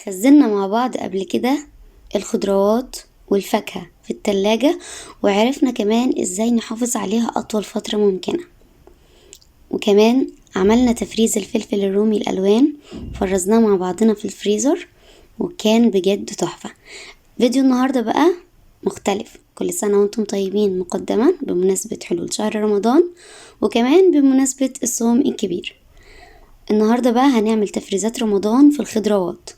خزنا مع بعض قبل كده الخضروات والفاكهة في التلاجة، وعرفنا كمان ازاي نحافظ عليها أطول فترة ممكنة. وكمان عملنا تفريز الفلفل الرومي الألوان، فرزناه مع بعضنا في الفريزر وكان بجد تحفة. فيديو النهاردة بقى مختلف. كل سنة وانتم طيبين مقدما بمناسبة حلول شهر رمضان، وكمان بمناسبة الصوم الكبير. النهاردة بقى هنعمل تفريزات رمضان في الخضروات،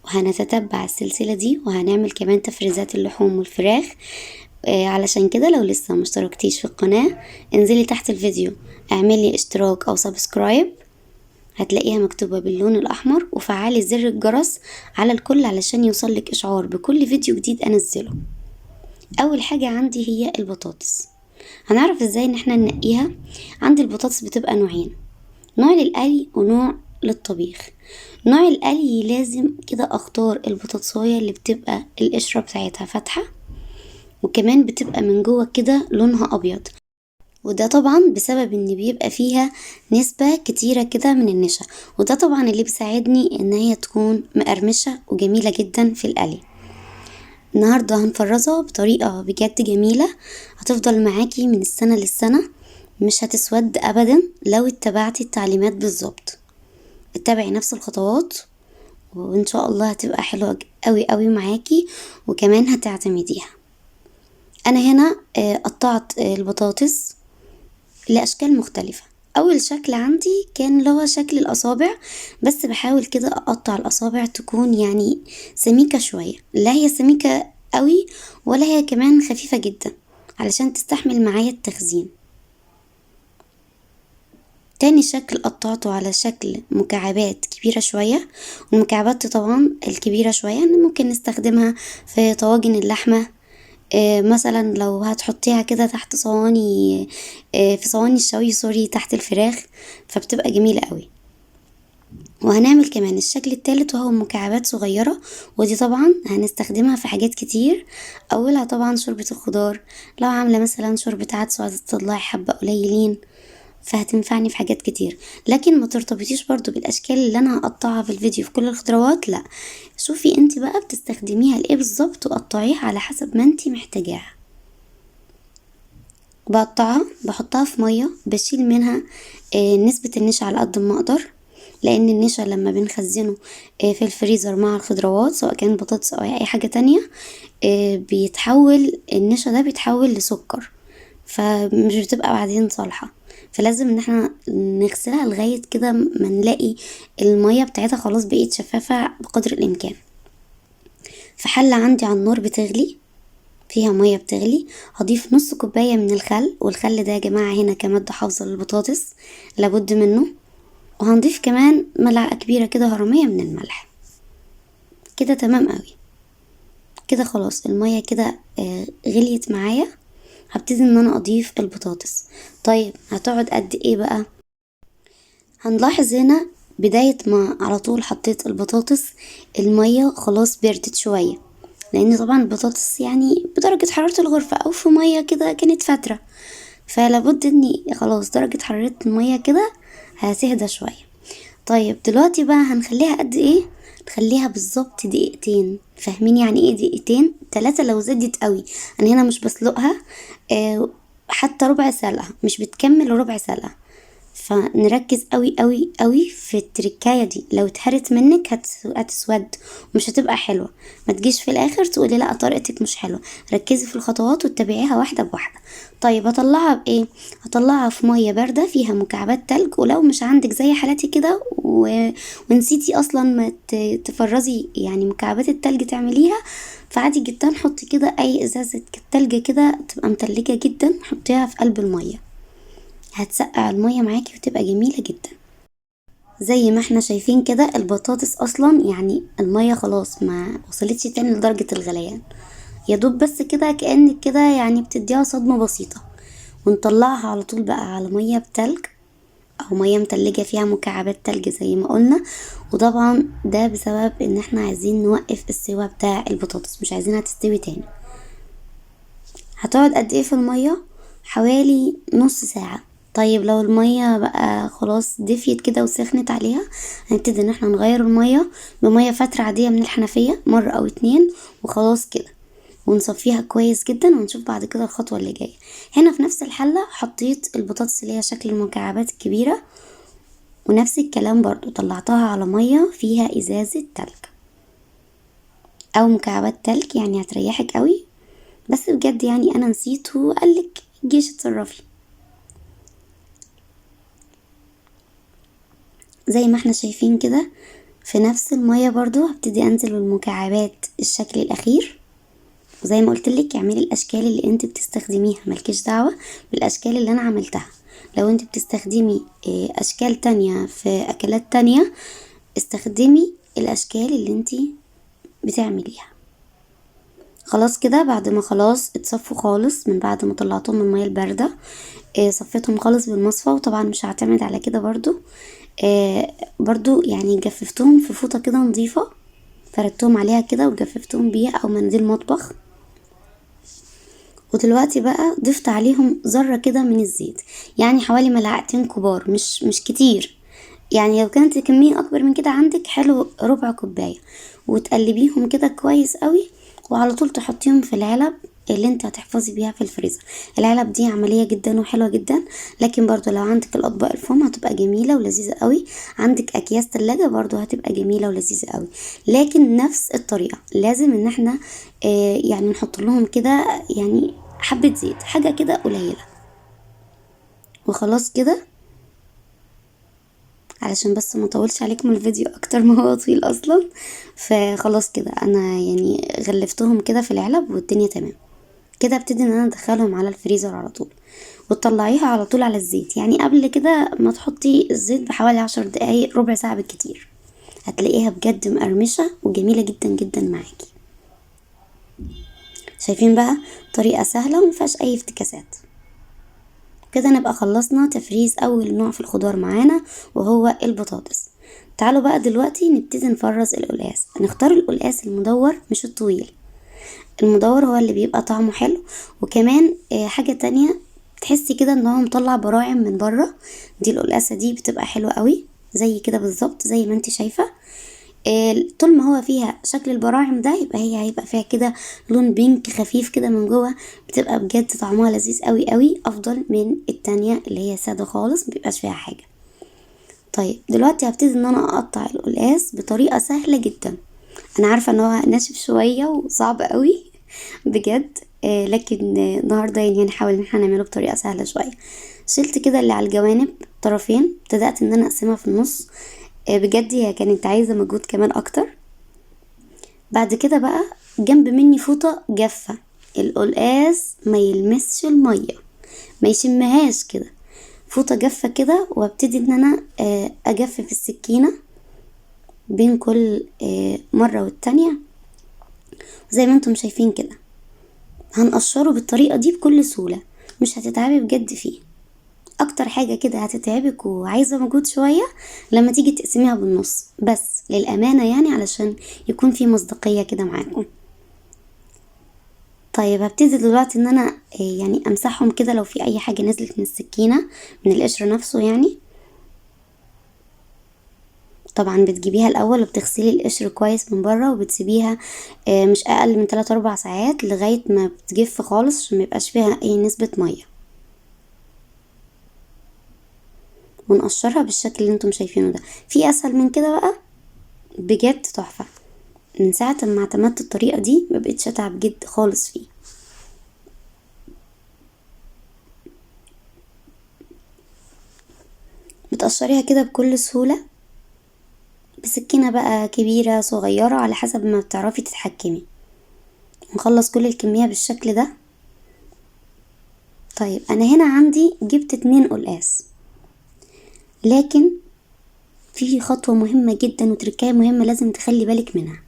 وهنتتبع السلسلة دي، وهنعمل كمان تفريزات اللحوم والفراخ. علشان كده لو لسه مشتركتيش في القناة انزلي تحت الفيديو اعملي اشتراك او سبسكرايب، هتلاقيها مكتوبة باللون الاحمر، وفعلي زر الجرس على الكل علشان يوصلك اشعار بكل فيديو جديد انزله. اول حاجة عندي هي البطاطس. هنعرف ازاي ان احنا ننقيها. عندي البطاطس بتبقى نوعين، نوع للقلي ونوع للطبيخ. نوع القلي لازم كده اختار البطاطساية اللي بتبقى القشرة بتاعتها فاتحة، وكمان بتبقى من جوه كده لونها ابيض، وده طبعا بسبب ان بيبقى فيها نسبة كتيرة كده من النشا، وده طبعا اللي بيساعدني ان هي تكون مقرمشة وجميلة جدا في القلي. النهاردة هنفرزها بطريقة بجد جميلة، هتفضل معاكي من السنة للسنة، مش هتسود ابدا لو اتبعتي التعليمات بالظبط. اتبعي نفس الخطوات وان شاء الله هتبقى حلوة قوي قوي معاكي، وكمان هتعتمديها. انا هنا قطعت البطاطس لاشكال مختلفة. اول شكل عندي كان اللي هو شكل الاصابع، بس بحاول كده اقطع الاصابع تكون يعني سميكة شوية، لا هي سميكة قوي ولا هي كمان خفيفة جدا، علشان تستحمل معايا التخزين. تاني شكل قطعته على شكل مكعبات كبيرة شوية، والمكعبات طبعا الكبيرة شوية ممكن نستخدمها في طواجن اللحمة، مثلا لو هتحطيها كده تحت صواني، في صواني الشوي سوري تحت الفراخ، فبتبقى جميلة قوي. وهنعمل كمان الشكل التالت وهو مكعبات صغيرة، ودي طبعا هنستخدمها في حاجات كتير. اولها طبعا شوربة الخضار، لو عاملة مثلا شوربة عدس وعايزة تطلعي حبة قليلين فهتنفعني في حاجات كتير. لكن ما ترتبطيش برضو بالاشكال اللي انا هقطعها في الفيديو في كل الخضروات، لا، شوفي انت بقى بتستخدميها لايه بالظبط وقطعيها على حسب ما انت محتاجاها. بقطعها بحطها في ميه، بشيل منها نسبة النشا على قد ما اقدر، لان النشا لما بنخزنه في الفريزر مع الخضروات سواء كان بطاطس او اي حاجة تانية، بيتحول النشا ده بيتحول لسكر، فمش بتبقى بعدين صالحة. فلازم ان احنا نغسلها لغاية كده ما نلاقي المية بتاعتها خلاص بقيت شفافة بقدر الامكان. في حلة عندي على النار بتغلي، فيها مية بتغلي، هضيف نص كوباية من الخل، والخل ده يا جماعة هنا كمادة حافظة للبطاطس لابد منه. وهنضيف كمان ملعقة كبيرة كده هرمية من الملح. كده تمام قوي. كده خلاص المية كده غليت معايا، هبتدي ان انا اضيف البطاطس. طيب هتقعد قد ايه بقى؟ هنلاحظ هنا بداية ما على طول حطيت البطاطس المية خلاص بردت شوية، لان طبعا البطاطس يعني بدرجة حرارة الغرفة او في مية كده كانت فترة، فلابد اني خلاص درجة حرارة المية كده هتهدى شوية. طيب دلوقتي بقى هنخليها قد ايه؟ نخليها بالظبط دقيقتين. فاهمين يعني ايه دقيقتين؟ 3 لو زادت قوي. انا هنا مش بسلقها، حتى ربع سلقة مش بتكمل ربع سلقة. فنركز قوي قوي قوي في التركاية دي، لو اتهرت منك هتسود ومش هتبقى حلوة. ما تجيش في الاخر تقولي لا طريقتك مش حلوة. ركزي في الخطوات واتبعيها واحدة بواحدة. طيب هطلعها بايه؟ هطلعها في مية باردة فيها مكعبات تلج، ولو مش عندك زي حالتي كده ونسيتي اصلا ما تفرزي يعني مكعبات التلج تعمليها، فعادي جدا حطي كده اي ازازة تلج كده تبقى متلجة جدا، حطيها في قلب المية، هتسقع المية معاكي وتبقى جميلة جدا. زي ما احنا شايفين كده البطاطس اصلا يعني المية خلاص ما وصلتش تاني لدرجة الغليان، يا دوب بس كده كأنك كده يعني بتديها صدمة بسيطة. ونطلعها على طول بقى على مية بتلج او مية متلجة فيها مكعبات تلج زي ما قلنا. وطبعا ده بسبب ان احنا عايزين نوقف السوا بتاع البطاطس، مش عايزينها تستوي تاني. هتقعد قد ايه في المية؟ حوالي نص ساعة. طيب لو المية بقى خلاص دفيت كده وسخنت عليها، هنبتدي ان احنا نغير المية بمية فترة عادية من الحنفية مرة او اتنين وخلاص كده، ونصفيها كويس جدا، ونشوف بعد كده الخطوة اللي جاية. هنا في نفس الحلة حطيت البطاطس اللي هي شكل المكعبات الكبيرة، ونفس الكلام برضو طلعتها على مية فيها ازازة تلج او مكعبات تلج، يعني هتريحك قوي. بس بجد يعني انا نسيت وقالك جيش اتصرفي. زي ما احنا شايفين كده في نفس المية برضو هبتدي انزل بالمكعبات الشكل الاخير، وزي ما قلتلك اعملي الاشكال اللي انت بتستخدميها، ملكيش دعوة بالاشكال اللي انا عملتها. لو انت بتستخدمي اشكال تانية في اكلات تانية، استخدمي الاشكال اللي انت بتعمليها. خلاص كده بعد ما خلاص اتصفوا خالص من بعد ما طلعتهم من المية الباردة، صفيتهم خالص بالمصفى. وطبعا مش هعتمد على كده برضو، برضو يعني جففتهم في فوطة كده نظيفة، فردتهم عليها كده وجففتهم بيها او منديل مطبخ. ودلوقتي بقى ضفت عليهم ذرة كده من الزيت، يعني حوالي ملعقتين كبار، مش كتير. يعني لو كانت الكمية اكبر من كده عندك حلو ربع كوباية، وتقلبيهم كده كويس قوي، وعلى طول تحطيهم في العلب اللي انت هتحفظي بيها في الفريزر. العلب دي عملية جدا وحلوة جدا، لكن برضو لو عندك الاطباق الفوم هتبقى جميلة ولذيذة قوي، عندك اكياس تلاجة برضو هتبقى جميلة ولذيذة قوي. لكن نفس الطريقة لازم ان احنا يعني نحط لهم كده يعني حبة زيت، حاجة كده قليلة. وخلاص كده علشان بس ما اطولش عليكم الفيديو اكتر ما هو طويل اصلا، فخلاص كده انا يعني غلفتهم كده في العلب والدنيا تمام. كده ابتدي ان انا ادخلهم على الفريزر على طول، وتطلعيها على طول على الزيت. يعني قبل كده ما تحطي الزيت بحوالي 10 دقايق ربع ساعة بالكتير، هتلاقيها بجد مقرمشة وجميلة جدا جدا معاكي. شايفين بقى طريقة سهلة ومفيهاش اي افتكاسات. كده نبقى خلصنا تفريز اول نوع في الخضار معانا وهو البطاطس. تعالوا بقى دلوقتي نبتدي نفرز القلقاس. هنختار القلقاس المدور مش الطويل، المدور هو اللي بيبقى طعمه حلو. وكمان حاجة تانية، تحسي كده ان هو مطلع براعم من بره، دي القلقاسة دي بتبقى حلوة قوي زي كده بالظبط زي ما انت شايفة. طول ما هو فيها شكل البراعم ده يبقى هيبقى فيها كده لون بينك خفيف كده من جوه، بتبقى بجد طعمها لذيذ قوي قوي، افضل من التانية اللي هي سادة خالص مبيبقاش فيها حاجة. طيب دلوقتي هبتدي ان انا اقطع القلقاس بطريقة سهلة جدا. انا عارفة ان هو ناشف شوية وصعب قوي بجد، لكن النهاردة يعني هنحاول ان احنا نعمله بطريقة سهلة شوية. شلت كده اللي على الجوانب طرفين، ابتدأت ان انا اقسمها في النص. بجد هي كانت عايزة مجهود كمان اكتر. بعد كده بقى جنب مني فوطة جافة، القلقاس ما يلمسش المية، ما يشمهاش كده، فوطة جافة كده. وابتدي ان انا اجفف السكينة بين كل مرة والتانية زي ما انتم شايفين كده. هنقشره بالطريقة دي بكل سهولة، مش هتتعبي بجد فيه. اكتر حاجة كده هتتعبك وعايزة مجهود شوية لما تيجي تقسميها بالنص، بس للأمانة يعني علشان يكون في مصداقية كده معاكم. طيب هبتدي دلوقتي ان انا يعني امسحهم كده لو في اي حاجة نزلت من السكينة من القشر نفسه يعني. طبعا بتجيبيها الاول وبتغسلي القشر كويس من بره وبتسيبيها مش اقل من 3-4 ساعات لغاية ما بتجف خالص عشان ميبقاش فيها اي نسبة مية. ونقشرها بالشكل اللي انتم شايفينه ده. في اسهل من كده بقى بجد تحفة. من ساعة ما اعتمدت الطريقة دي مبقتش اتعب جد خالص فيه. بتقشريها كده بكل سهولة بسكينة بقى كبيرة صغيرة على حسب ما بتعرفي تتحكمي. نخلص كل الكمية بالشكل ده. طيب انا هنا عندي جبت 2 قلقاس، لكن في خطوة مهمة جدا وتركاية مهمة لازم تخلي بالك منها.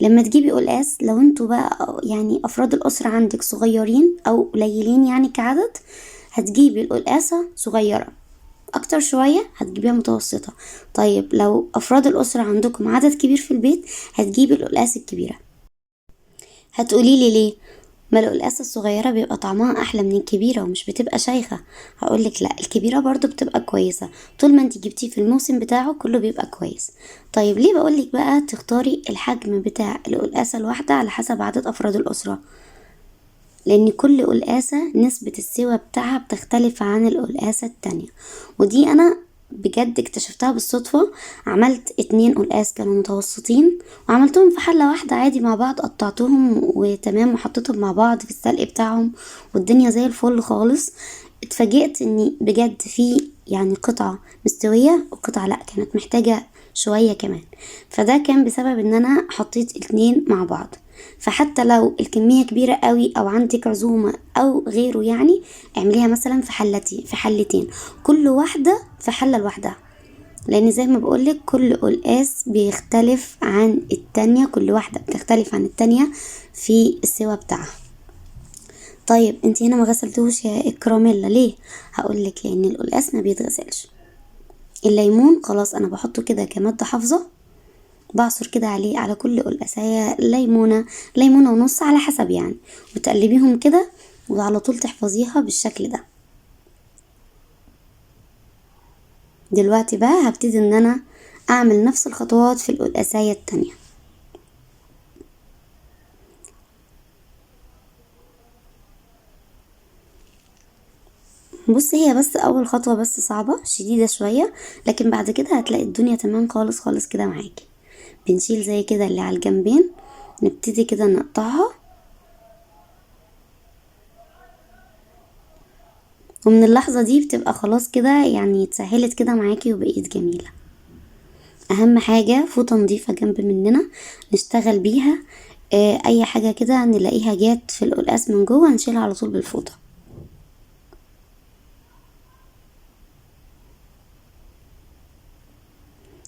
لما تجيبي قلقاس، لو انتوا بقى يعني افراد الاسرة عندك صغيرين او قليلين يعني كعدد، هتجيبي القلقاسة صغيرة. اكتر شوية هتجيبيها متوسطة. طيب لو افراد الاسرة عندكم عدد كبير في البيت، هتجيبي القلقاس الكبيرة. هتقولي لي ليه؟ ما القلقاسة الصغيرة بيبقى طعمها احلى من الكبيرة ومش بتبقى شايخة. هقولك لا، الكبيرة برضو بتبقى كويسة طول ما انت جبتيه في الموسم بتاعه كله بيبقى كويس. طيب ليه بقولك بقى تختاري الحجم بتاع القلقاسة الواحدة على حسب عدد افراد الاسرة؟ لان كل قلقاسة نسبة السوى بتاعها بتختلف عن القلقاسة التانية، ودي انا بجد اكتشفتها بالصدفة. عملت 2 قلقاس كانوا متوسطين وعملتهم في حلة واحدة عادي مع بعض، قطعتهم وتمام وحطيتهم مع بعض في السلق بتاعهم والدنيا زي الفل خالص. اتفاجئت اني بجد في يعني قطعة مستوية وقطعة لا كانت محتاجة شوية كمان. فده كان بسبب ان انا حطيت 2 مع بعض. فحتى لو الكمية كبيرة قوي او عندك عزومة او غيره يعني، اعمليها مثلا في حلتين في حلتين، كل واحدة في حلة لوحدها. لان زي ما بقولك كل قلقاس بيختلف عن التانية، كل واحدة بتختلف عن التانية في السوا بتاعها. طيب انتي هنا ما غسلتوش يا الكراميلا ليه؟ هقولك لان القلقاس ما بيتغسلش. الليمون خلاص انا بحطه كده كمادة حافظة، بعصر كده عليه على كل قلقاسية ليمونة، ليمونة ونص على حسب يعني، وتقلبيهم كده وعلى طول تحفظيها بالشكل ده. دلوقتي بقى هبتدي ان انا اعمل نفس الخطوات في القلقاسية التانية. بص هي بس اول خطوة بس صعبة شديدة شوية، لكن بعد كده هتلاقي الدنيا تمام خالص خالص كده معاكي. بنشيل زي كده اللي على الجنبين، نبتدي كده نقطعها، ومن اللحظة دي بتبقى خلاص كده يعني اتسهلت كده معاكي وبقيت جميلة. اهم حاجة فوطة نضيفة جنب مننا نشتغل بيها. اي حاجة كده نلاقيها جات في القلقاس من جوه نشيلها على طول بالفوطة.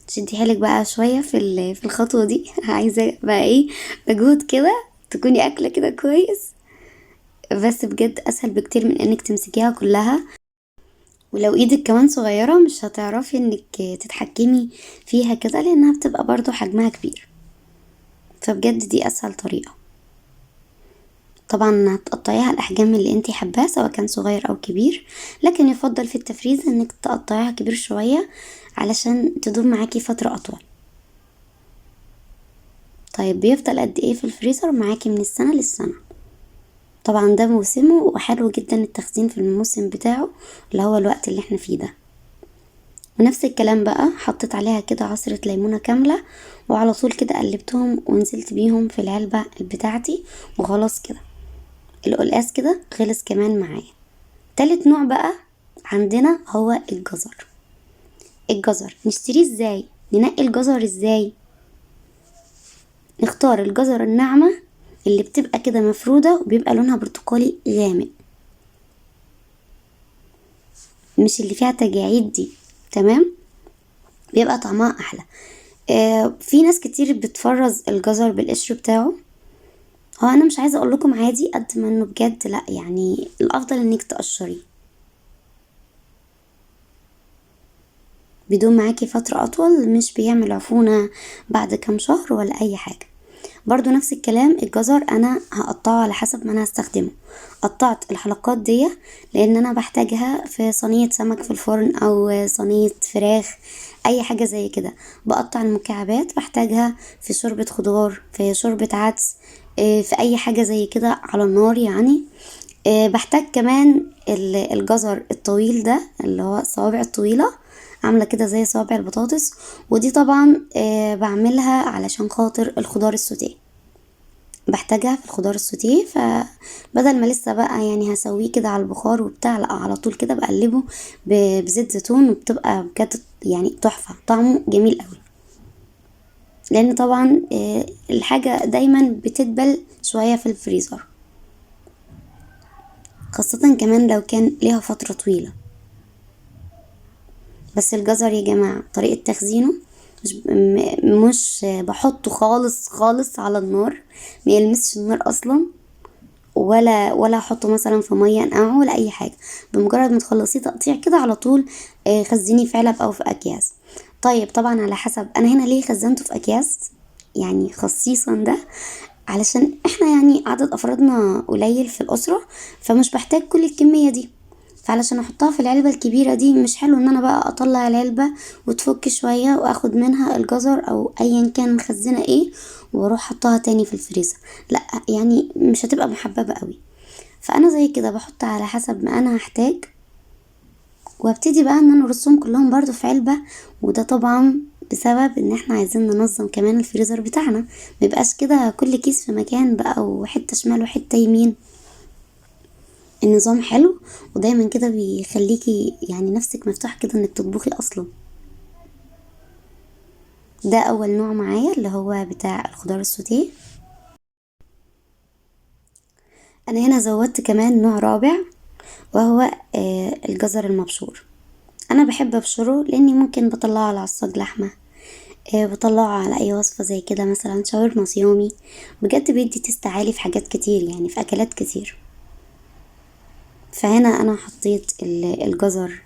شدي حيلك بقى شوية في الخطوة دي عايزة بقى ايه، مجهود كده تكوني اكلة كده كويس. بس بجد اسهل بكتير من انك تمسكيها كلها، ولو ايدك كمان صغيرة مش هتعرفي انك تتحكمي فيها كده لانها بتبقى برضو حجمها كبير. فبجد دي اسهل طريقة. طبعا هتقطعيها الاحجام اللي انتي حباها سواء كان صغير او كبير، لكن يفضل في التفريز انك تقطعيها كبير شوية علشان تدوم معاكي فترة اطول. طيب بيفضل قد ايه في الفريزر معاكي من السنة للسنة؟ طبعا ده موسمه وحلو جدا التخزين في الموسم بتاعه اللي هو الوقت اللي احنا فيه ده. ونفس الكلام بقى حطيت عليها كده عصرة ليمونة كاملة وعلى طول كده قلبتهم ونزلت بيهم في العلبة بتاعتي وخلاص كده القلقاس كده خلص كمان معايا. تالت نوع بقى عندنا هو الجزر. الجزر نشتريه ازاي؟ ننقي الجزر ازاي؟ نختار الجزر الناعمة اللي بتبقى كده مفرودة وبيبقى لونها برتقالي غامق، مش اللي فيها تجاعيد دي. تمام، بيبقى طعمها احلى. في ناس كتير بتفرز الجزر بالقشر بتاعه. هو انا مش عايزه اقول لكم عادي قد ما انه بجد لا، يعني الافضل انك تقشريه، بيدوم معاكي فترة اطول، مش بيعمل عفونة بعد كام شهر ولا اي حاجة. برضو نفس الكلام الجزر انا هقطعه على حسب ما انا هستخدمه. قطعت الحلقات دي لان انا بحتاجها في صينية سمك في الفرن او صينية فراخ، اي حاجة زي كده. بقطع المكعبات بحتاجها في شوربة خضار، في شوربة عدس، في اي حاجة زي كده على النار يعني. بحتاج كمان الجزر الطويل ده اللي هو الصوابع الطويلة، عاملة كده زي صوابع البطاطس. ودي طبعا بعملها علشان خاطر الخضار السوتيه، بحتاجها في الخضار السوتيه. فبدل ما لسه بقى يعني هسويه كده على البخار وبتاع، لا على طول كده بقلبه بزيت زيتون وبتبقى بجد يعني تحفة، طعمه جميل قوي. لان طبعا الحاجة دايما بتدبل شوية في الفريزر، خاصة كمان لو كان ليها فترة طويلة. بس الجزر يا جماعة طريقة تخزينه مش بحطه خالص خالص على النار، ما يلمسش النار اصلا، ولا احطه مثلا في ميه انقعه ولا اي حاجه. بمجرد ما تخلصيه تقطيع كده على طول خزنيه في علب او في اكياس. طيب طبعا على حسب انا هنا ليه خزنته في اكياس يعني خصيصا ده، علشان احنا يعني عدد افرادنا قليل في الاسرة، فمش بحتاج كل الكمية دي. فعلشان احطها في العلبة الكبيرة دي مش حلو ان انا بقى اطلع العلبة وتفك شوية واخد منها الجزر او ايا كان مخزنة ايه واروح احطها تاني في الفريزر. لا، يعني مش هتبقى محببة قوي. فانا زي كده بحط على حسب ما انا هحتاج، وابتدي بقى ان انا ارصهم كلهم برضو في علبة. وده طبعا بسبب ان احنا عايزين ننظم كمان الفريزر بتاعنا، ميبقاش كده كل كيس في مكان بقى وحتة شمال وحتة يمين. النظام حلو، ودايما كده بيخليكي يعني نفسك مفتوح كده انك تطبخي اصلا. ده اول نوع معايا اللي هو بتاع الخضار السوتيه. انا هنا زودت كمان نوع رابع، وهو الجزر المبشور. انا بحب ابشره لاني ممكن بطلعه على عصاج لحمه، بطلعه على اي وصفه زي كده، مثلا شاورما صيامي. بجد بيدي تست عالي في حاجات كتير، يعني في اكلات كتير. فهنا انا حطيت الجزر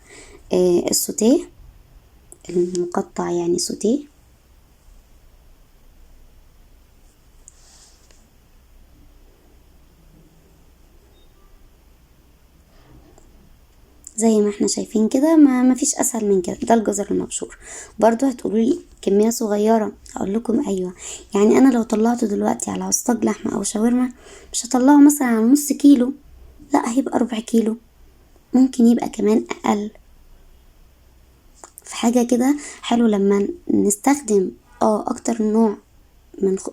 السوتيه المقطع، يعني سوتيه. زي ما احنا شايفين كده، ما فيش اسهل من كده. ده الجزر المبشور. برضو هتقولوا لي كمية صغيرة، اقول لكم ايوه. يعني انا لو طلعته دلوقتي على عصاج لحمة او شاورما مش هطلعه مثلا على نص كيلو، لا هيبقى ربع كيلو، ممكن يبقى كمان اقل. في حاجة كده حلو لما نستخدم اكتر نوع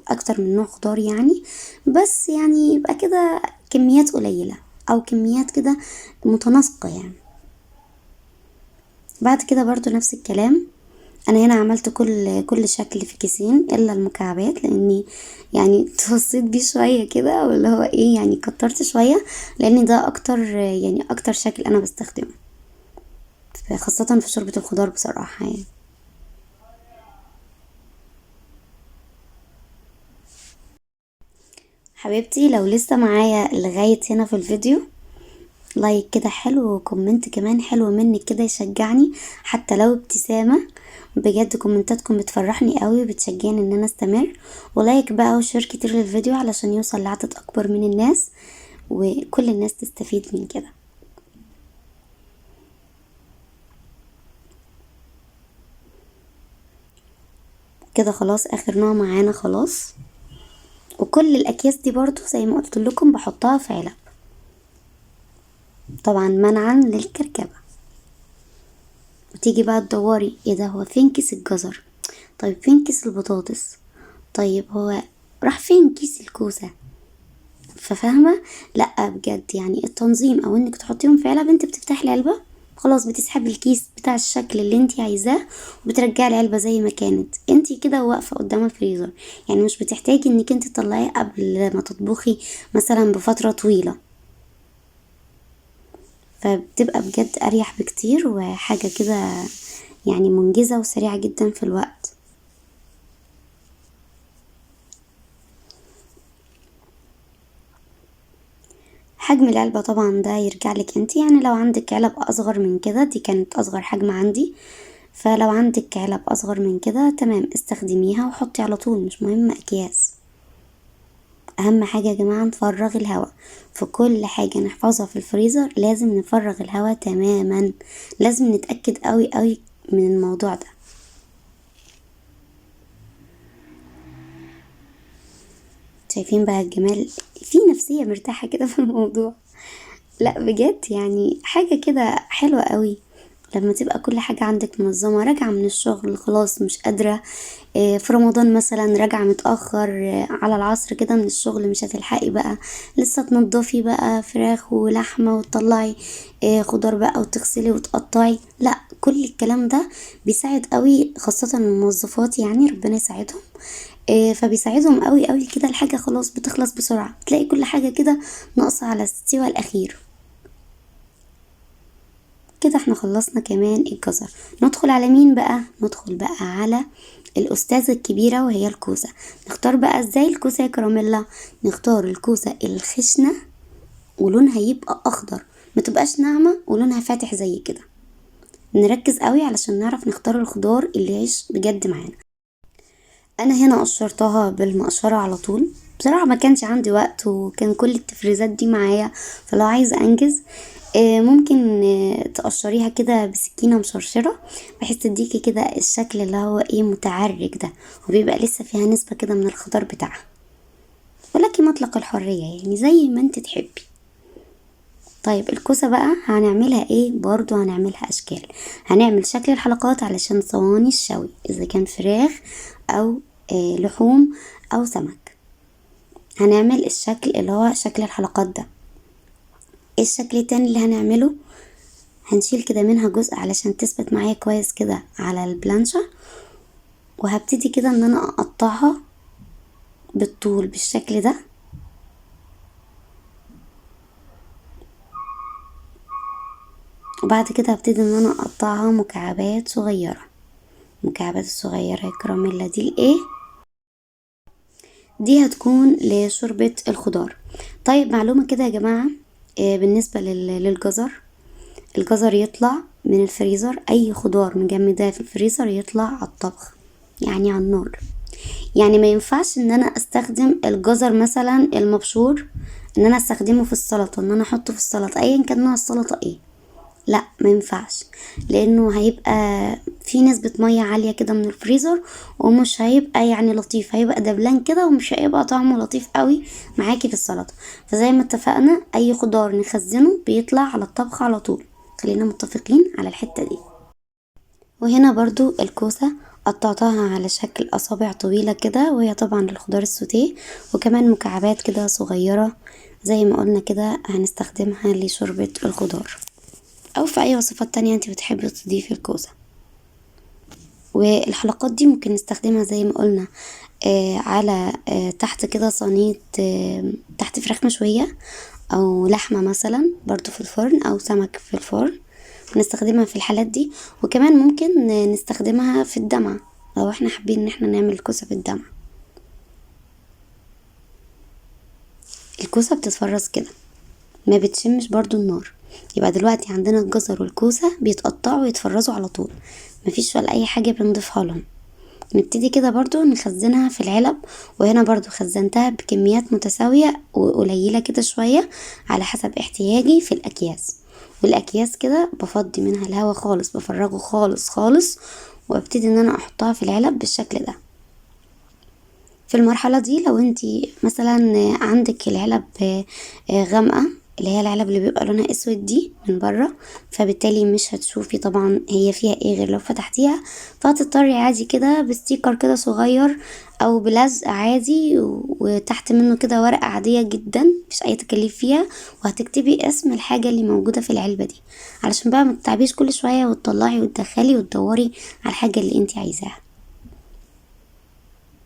اكتر من نوع خضار يعني، بس يعني يبقى كده كميات قليلة او كميات كده متناسقة يعني. بعد كده برضو نفس الكلام. انا هنا عملت كل شكل في كيسين الا المكعبات، لاني يعني توصيت بيه شويه كده، او اللي هو ايه يعني كترت شويه، لان ده اكتر يعني اكتر شكل انا بستخدمه، خاصه في شوربه الخضار بصراحه يعني. حبيبتي لو لسه معايا لغايه هنا في الفيديو، لايك كده حلو وكومنت كمان حلو منك كده يشجعني، حتى لو ابتسامة. بجد كومنتاتكم بتفرحني قوي وبتشجعني ان انا استمر. ولايك بقى وشير كتير للفيديو علشان يوصل لعدد اكبر من الناس، وكل الناس تستفيد من كده. كده خلاص اخر نوع معانا خلاص. وكل الاكياس دي برضو زي ما قلت لكم بحطها في علب، طبعا منعا للكركبة. وتيجي بقى تدوري ايه ده، هو فين كيس الجزر؟ طيب فين كيس البطاطس؟ طيب هو راح فين كيس الكوسة؟ ففاهمة؟ لا بجد يعني التنظيم او انك تحطيهم في علب، انت بتفتحي العلبة خلاص بتسحبي الكيس بتاع الشكل اللي انت عايزاه، وبترجعي العلبة زي ما كانت انت كده واقفة قدام الفريزر. يعني مش بتحتاجي انك انت تطلعيه قبل ما تطبخي مثلا بفترة طويلة. فبتبقى بجد اريح بكتير، وحاجة كده يعني منجزة وسريعة جدا في الوقت. حجم العلبة طبعا ده يرجع لك انت، يعني لو عندك علب اصغر من كده، دي كانت اصغر حجم عندي، فلو عندك علب اصغر من كده تمام استخدميها وحطي على طول، مش مهم اكياس. اهم حاجة يا جماعة نفرغ الهواء في كل حاجة نحفظها في الفريزر، لازم نفرغ الهواء تماما. لازم نتأكد قوي قوي من الموضوع ده. شايفين بقى الجمال؟ في نفسية مرتاحة كده في الموضوع. لا بجد يعني حاجة كده حلوة قوي لما تبقى كل حاجة عندك منظمة. راجعة من الشغل خلاص مش قادرة، في رمضان مثلا راجعة متأخر على العصر كده من الشغل، مش هتلحقي بقى لسه تنضفي بقى فراخ ولحمة وتطلعي خضار بقى وتغسلي وتقطعي. لا كل الكلام ده بيساعد قوي، خاصة الموظفات يعني ربنا يساعدهم. فبيساعدهم قوي قوي كده، الحاجة خلاص بتخلص بسرعة، تلاقي كل حاجة كده ناقصة على السوى الأخير. كده احنا خلصنا كمان الجزر. ندخل على مين بقى؟ ندخل بقى على الأستاذة الكبيرة وهي الكوسة. نختار بقى ازاي الكوسة يا كراميلا؟ نختار الكوسة الخشنة ولونها يبقى أخضر، ما تبقاش ناعمة ولونها فاتح زي كده. نركز قوي علشان نعرف نختار الخضار اللي يعيش بجد معانا. انا هنا قشرتها بالمقشرة على طول بصراحة ما كانش عندي وقت وكان كل التفريزات دي معايا، فلو عايزة انجز ممكن تقشريها كده بسكينة مشرشرة، بحيث تديكي كده الشكل اللي هو ايه متعرج ده، وبيبقى لسه فيها نسبة كده من الخضار بتاعها، ولكن مطلق الحرية يعني زي ما انت تحبي. طيب الكوسة بقى هنعملها ايه؟ برضو هنعملها اشكال. هنعمل شكل الحلقات علشان صواني الشوي، اذا كان فراخ او لحوم او سمك. هنعمل الشكل اللي هو شكل الحلقات ده. الشكل التاني اللي هنعمله، هنشيل كده منها جزء علشان تثبت معايا كويس كده على البلانشة، وهبتدي كده ان انا اقطعها بالطول بالشكل ده. وبعد كده هبتدي ان انا اقطعها مكعبات صغيرة. المكعبات الصغيرة يا كراميلا دي الايه؟ دي هتكون لشوربة الخضار. طيب معلومة كده يا جماعة، بالنسبة للجزر، الجزر يطلع من الفريزر، اي خضار مجمداه في الفريزر يطلع على الطبخ، يعني على النار. يعني ما ينفعش ان انا استخدم الجزر مثلا المبشور ان انا استخدمه في السلطة، ان انا احطه في السلطة ايا كان نوع السلطة ايه، لا ما ينفعش، لانه هيبقى في نسبة مية عالية كده من الفريزر، ومش هيبقى يعني لطيف، هيبقى دبلان كده ومش هيبقى طعمه لطيف قوي معاكي في السلطة. فزي ما اتفقنا اي خضار نخزنه بيطلع على الطبخ على طول، خلينا متفقين على الحتة دي. وهنا برضو الكوسة قطعتها على شكل اصابع طويلة كده، وهي طبعا للخضار السوتيه، وكمان مكعبات كده صغيرة زي ما قلنا كده هنستخدمها لشوربة الخضار، او في اي وصفات تانية انت بتحبي تضيفي الكوسة. والحلقات دي ممكن نستخدمها زي ما قلنا على تحت كده صينية، تحت فراخ مشوية او لحمة مثلا برضو في الفرن، او سمك في الفرن، بنستخدمها في الحالات دي. وكمان ممكن نستخدمها في الدمعة لو احنا حابين ان احنا نعمل الكوسة في الدمعة. الكوسة بتتفرز كده، ما بتشمش برضو النار. يبقى دلوقتي عندنا الجزر والكوسة بيتقطعوا ويتفرزوا على طول، مفيش ولا اي حاجة بنضيفها لهم. نبتدي كده برضو نخزنها في العلب، وهنا برضو خزنتها بكميات متساوية وقليلة كده شوية على حسب احتياجي في الاكياس. والاكياس كده بفضي منها الهواء خالص، بفرغه خالص خالص، وابتدي ان انا احطها في العلب بالشكل ده. في المرحلة دي لو انتي مثلا عندك العلب غامقة، اللي هي العلب اللي بيبقى لونها اسود دي من بره، فبالتالي مش هتشوفي طبعا هي فيها ايه غير لو فتحتيها، فهتضطري عادي كده بستيكر كده صغير او بلزق عادي، وتحت منه كده ورقة عادية جدا مفيش اي تكليف فيها، وهتكتبي اسم الحاجة اللي موجودة في العلبة دي، علشان بقى متتعبيش كل شوية وتطلعي وتدخلي وتدوري على الحاجة اللي انتي عايزاها.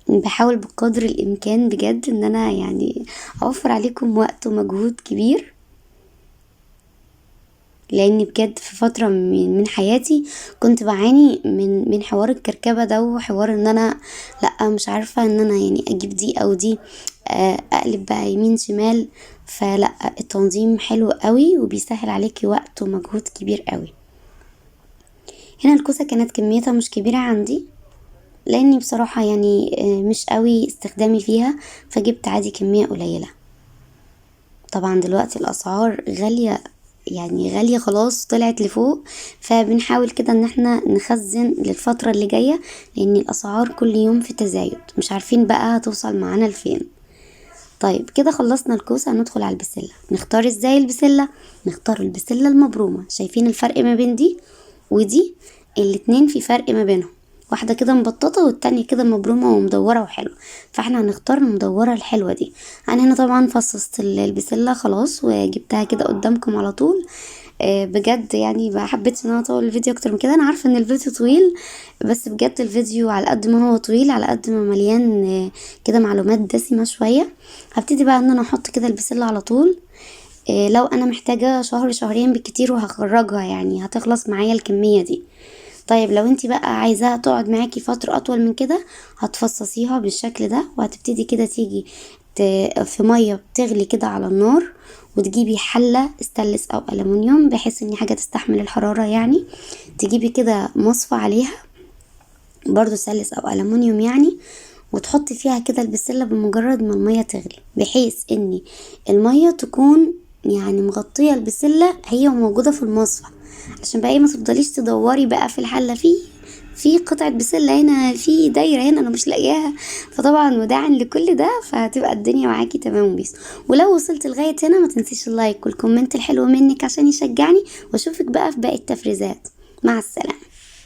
بحاول بقدر الامكان بجد ان انا يعني اوفر عليكم وقت ومجهود كبير، لاني بجد في فترة من حياتي كنت بعاني من حوار الكركبة ده، وحوار ان انا لا مش عارفة ان انا يعني اجيب دي او دي، اقلب بقى يمين شمال. فلا، التنظيم حلو قوي وبيسهل عليكي وقت ومجهود كبير قوي. هنا الكوسة كانت كميتها مش كبيرة عندي، لاني بصراحة يعني مش قوي استخدامي فيها، فجبت عادي كمية قليلة. طبعا دلوقتي الاسعار غالية، يعني غالية خلاص طلعت لفوق، فبنحاول كده ان احنا نخزن للفترة اللي جاية، لان الاسعار كل يوم في تزايد، مش عارفين بقى هتوصل معانا لفين. طيب كده خلصنا الكوسة، هندخل على البسلة. نختار ازاي البسلة؟ نختار البسلة المبرومة. شايفين الفرق ما بين دي ودي؟ الاتنين في فرق ما بينهم، واحدة كده مبططة والتانية كده مبرومة ومدورة وحلوة، فاحنا هنختار المدورة الحلوة دي. انا هنا طبعا فصصت البسلة خلاص وجبتها كده قدامكم على طول. بجد يعني ما حبيتش ان انا اطول الفيديو اكتر من كده، انا عارفه ان الفيديو طويل، بس بجد الفيديو على قد ما هو طويل على قد ما مليان كده معلومات دسمه شويه. هبتدي بقى ان انا احط كده البسله على طول. لو انا محتاجه شهر شهرين بالكتير وهخرجها، يعني هتخلص معايا الكميه دي. طيب لو انتي بقى عايزاها تقعد معاكي فتره اطول من كده، هتفصصيها بالشكل ده، وهتبتدي كده تيجي في ميه بتغلي كده على النار، وتجيبي حلة استانلس او ألمونيوم بحيث ان حاجة تستحمل الحرارة يعني. تجيبي كده مصفى عليها برضو استانلس او ألمونيوم يعني، وتحطي فيها كده البسلة بمجرد ما المية تغلي، بحيث ان المية تكون يعني مغطية البسلة هي موجودة في المصفى، عشان بقى ما تفضليش تدوري بقى في الحلة في قطعة بسلة هنا، في دايرة هنا انا مش لاقياها. فطبعا وداعا لكل ده، فهتبقى الدنيا معاكي تمام وبيس. ولو وصلت لغاية هنا ما تنسيش اللايك والكومنت الحلو منك عشان يشجعني، واشوفك بقى في باقي التفريزات. مع السلامة.